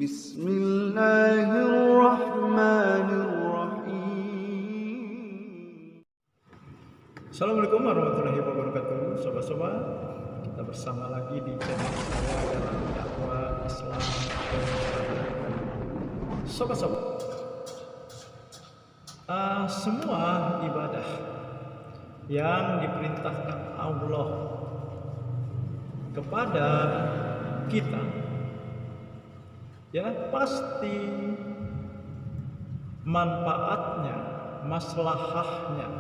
Bismillahirrahmanirrahim. Assalamualaikum warahmatullahi wabarakatuh. Sobat-sobat, kita bersama lagi di channel saya dalam dakwah Islam. Sobat-sobat, semua ibadah yang diperintahkan Allah kepada kita, ya pasti manfaatnya, maslahahnya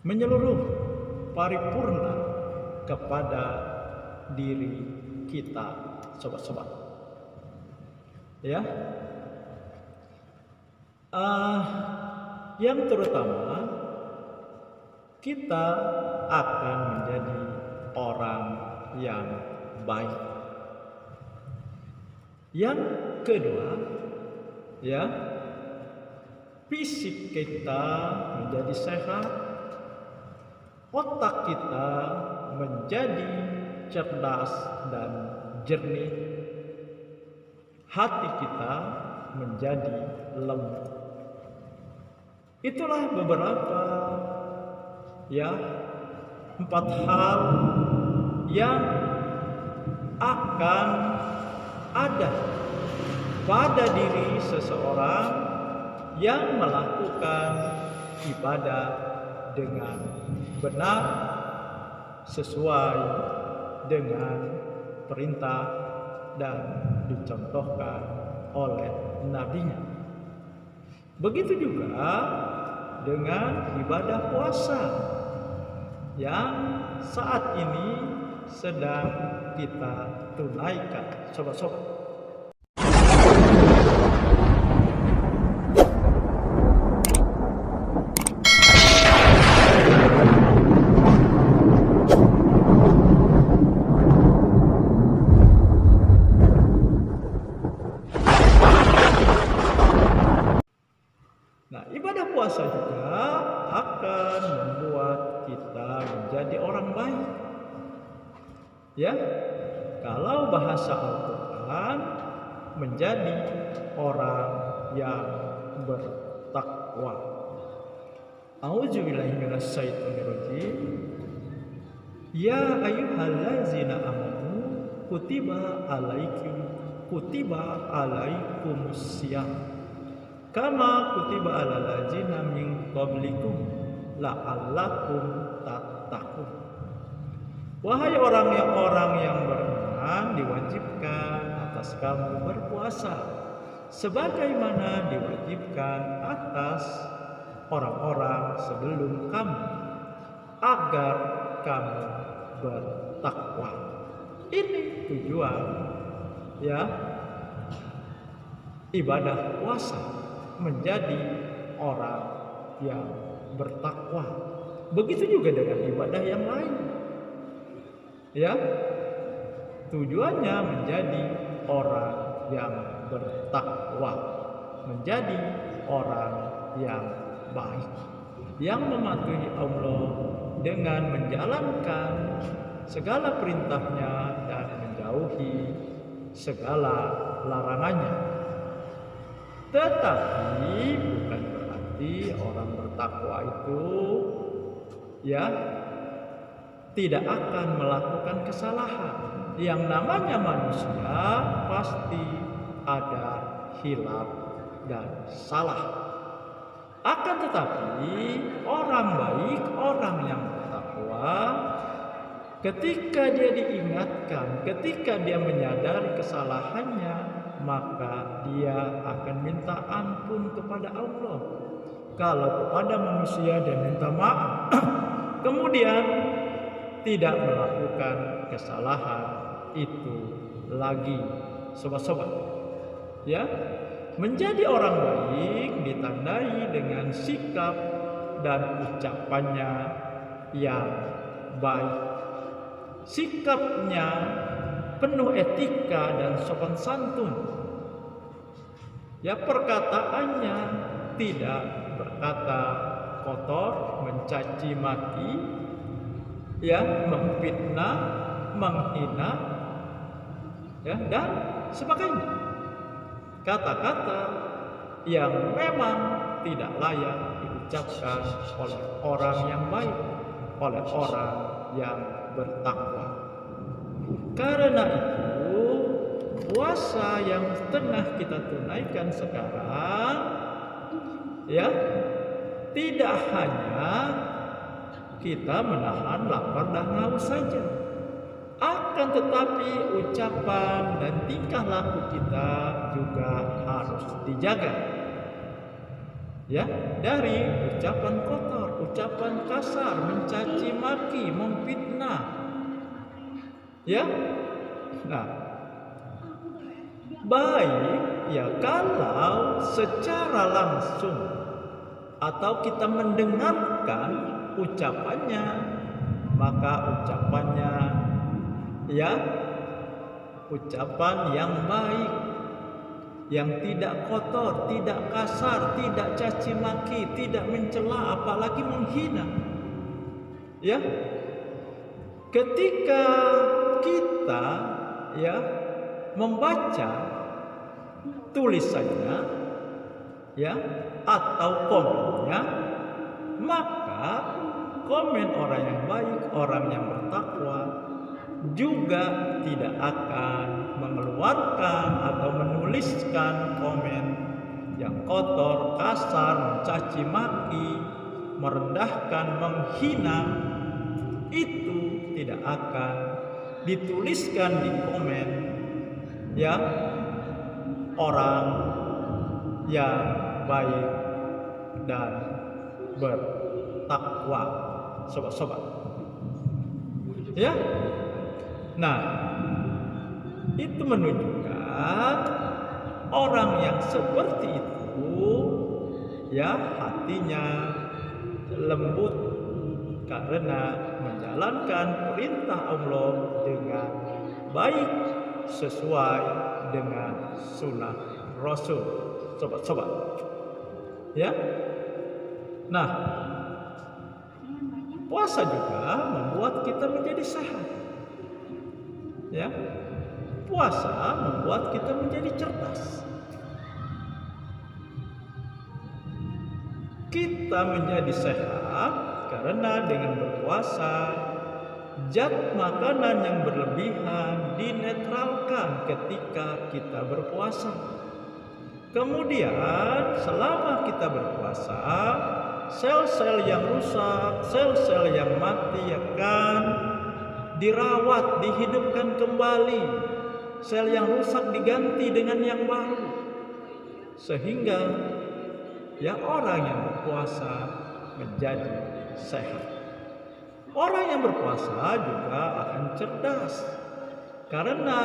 menyeluruh paripurna kepada diri kita, sobat-sobat. Ya, yang terutama kita akan menjadi orang yang baik. Yang kedua, ya, fisik kita menjadi sehat, otak kita menjadi cerdas dan jernih, hati kita menjadi lembut. Itulah beberapa, ya, 4 hal yang akan ada pada diri seseorang yang melakukan ibadah dengan benar sesuai dengan perintah dan dicontohkan oleh nabinya. Begitu juga dengan ibadah puasa yang saat ini sedang kita tunaikan, sobat-sobat. Nah, ibadah puasa juga akan membuat kita menjadi orang baik. Ya, kalau bahasa Al-Quran, menjadi orang yang bertakwa. A'udzubillahi minasyaitonirrajim. Ya ayyuhallazina amanu kutiba alaikumussyam kama kutiba alal ladzina min qablikum la'allakum tattaqun. Wahai orang yang beriman, diwajibkan atas kamu berpuasa sebagaimana diwajibkan atas orang-orang sebelum kamu, agar kamu bertakwa. Ini tujuan, ya, ibadah puasa, menjadi orang yang bertakwa. Begitu juga dengan ibadah yang lain, ya, tujuannya menjadi orang yang bertakwa, menjadi orang yang baik, yang mematuhi Allah dengan menjalankan segala perintahnya dan menjauhi segala larangannya. Tetapi bukan berarti orang bertakwa itu, ya, tidak akan melakukan kesalahan. Yang namanya manusia pasti ada hilaf dan salah. Akan tetapi orang baik, orang yang bertakwa, ketika dia diingatkan, ketika dia menyadari kesalahannya, maka dia akan minta ampun kepada Allah. Kalau kepada manusia dia minta maaf, kemudian tidak melakukan kesalahan itu lagi, sobat-sobat. Ya, menjadi orang baik ditandai dengan sikap dan ucapannya yang baik. Sikapnya penuh etika dan sopan santun. Ya, perkataannya tidak berkata kotor, mencaci maki, ya, memfitnah, menghina, ya, dan sebagainya. Kata-kata yang memang tidak layak diucapkan oleh orang yang baik, oleh orang yang bertakwa. Karena itu, puasa yang tengah kita tunaikan sekarang, ya, tidak hanya kita menahan lapar dan haus saja, akan tetapi ucapan dan tingkah laku kita juga harus dijaga, ya, dari ucapan kotor, ucapan kasar, mencaci maki, memfitnah, ya. Nah, baik ya kalau secara langsung atau kita mendengarkan ucapannya, maka ucapannya, ya, ucapan yang baik, yang tidak kotor, tidak kasar, tidak caci maki, tidak mencela, apalagi menghina, ya. Ketika kita, ya, membaca tulisannya, ya, atau komennya, maka komen orang yang baik, orang yang bertakwa juga tidak akan mengeluarkan atau menuliskan komen yang kotor, kasar, mencaci maki, merendahkan, menghina. Itu tidak akan dituliskan di komen, ya, orang yang baik dan bertakwa, sobat-sobat, ya. Nah, itu menunjukkan orang yang seperti itu, ya, hatinya lembut karena menjalankan perintah Allah dengan baik sesuai dengan sunnah Rasul, sobat-sobat, ya. Nah, puasa juga membuat kita menjadi sehat, ya. Puasa membuat kita menjadi cerdas. Kita menjadi sehat karena dengan berpuasa zat makanan yang berlebihan dinetralkan ketika kita berpuasa. Kemudian selama kita berpuasa, sel-sel yang rusak, sel-sel yang mati akan dirawat, dihidupkan kembali. Sel yang rusak diganti dengan yang baru. Sehingga, ya, orang yang berpuasa menjadi sehat. Orang yang berpuasa juga akan cerdas, karena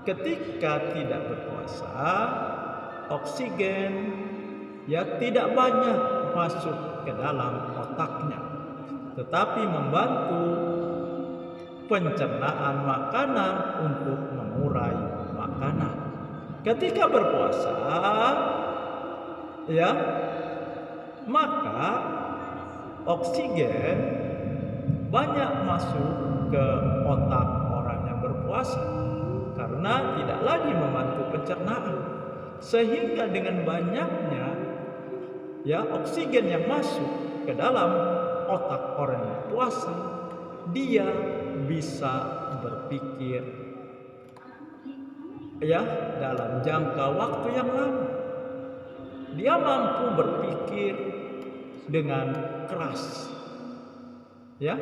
ketika tidak berpuasa, oksigen, ya, tidak banyak masuk ke dalam otaknya, tetapi membantu pencernaan makanan untuk mengurai makanan. Ketika berpuasa, ya, maka oksigen banyak masuk ke otak orang yang berpuasa karena tidak lagi membantu pencernaan, sehingga dengan banyaknya, ya, oksigen yang masuk ke dalam otak orang yang puasa, dia bisa berpikir, ya, dalam jangka waktu yang lama. Dia mampu berpikir dengan keras, ya.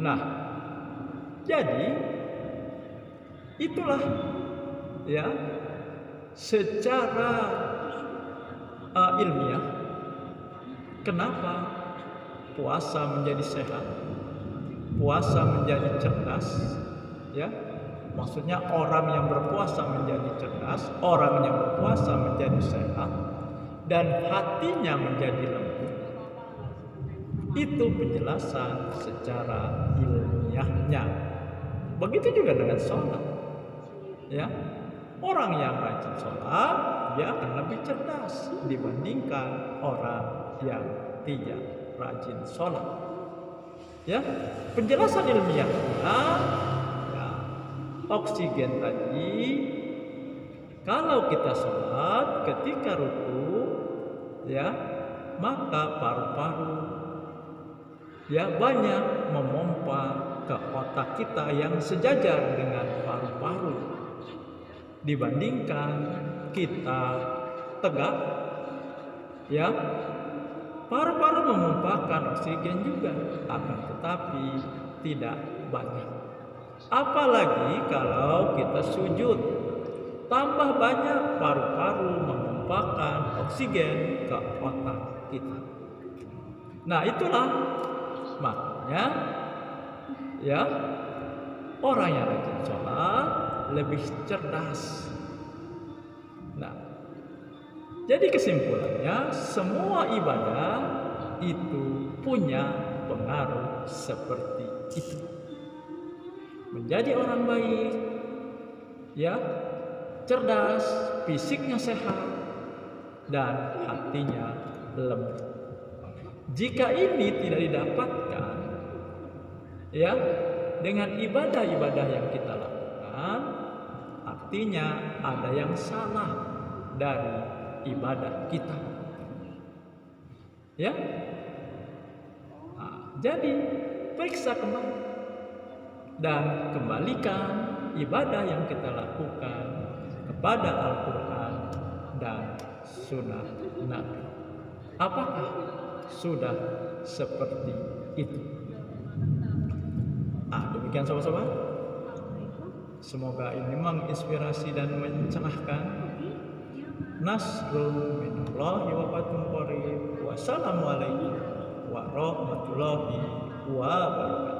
Nah, jadi itulah, ya, secara ilmiah kenapa puasa menjadi sehat, puasa menjadi cerdas, ya. Maksudnya orang yang berpuasa menjadi cerdas, orang yang berpuasa menjadi sehat, dan hatinya menjadi lembut. Itu penjelasan secara ilmiahnya. Begitu juga dengan sholat, ya. Orang yang rajin sholat, dia akan lebih cerdas dibandingkan orang yang tidak rajin sholat, ya. Penjelasan ilmiahnya, ya, oksigen tadi, kalau kita sholat ketika ruku, ya, maka paru-paru ya banyak memompa ke otak kita yang sejajar dengan paru-paru. Dibandingkan kita tegak, ya, paru-paru memompakan oksigen juga, akan tetapi tidak banyak. Apalagi kalau kita sujud, tambah banyak paru-paru memompakan oksigen ke otak kita. Nah, itulah makanya ya, orang yang rajin sholat lebih cerdas. Nah, jadi kesimpulannya, semua ibadah itu punya pengaruh seperti itu. Menjadi orang baik, ya, cerdas, fisiknya sehat, dan hatinya lembut. Jika ini tidak didapatkan, ya, dengan ibadah-ibadah yang kita lakukan, artinya ada yang salah dari ibadah kita, ya. Nah, jadi periksa kembali dan kembalikan ibadah yang kita lakukan kepada Al-Quran dan Sunnah Nabi. Apakah sudah seperti itu? Demikian sobat-sobat. Semoga ini menginspirasi dan mencerahkan. Nasrul minallahi wa fathun qarib. Wassalamualaikum warahmatullahi wabarakatuh.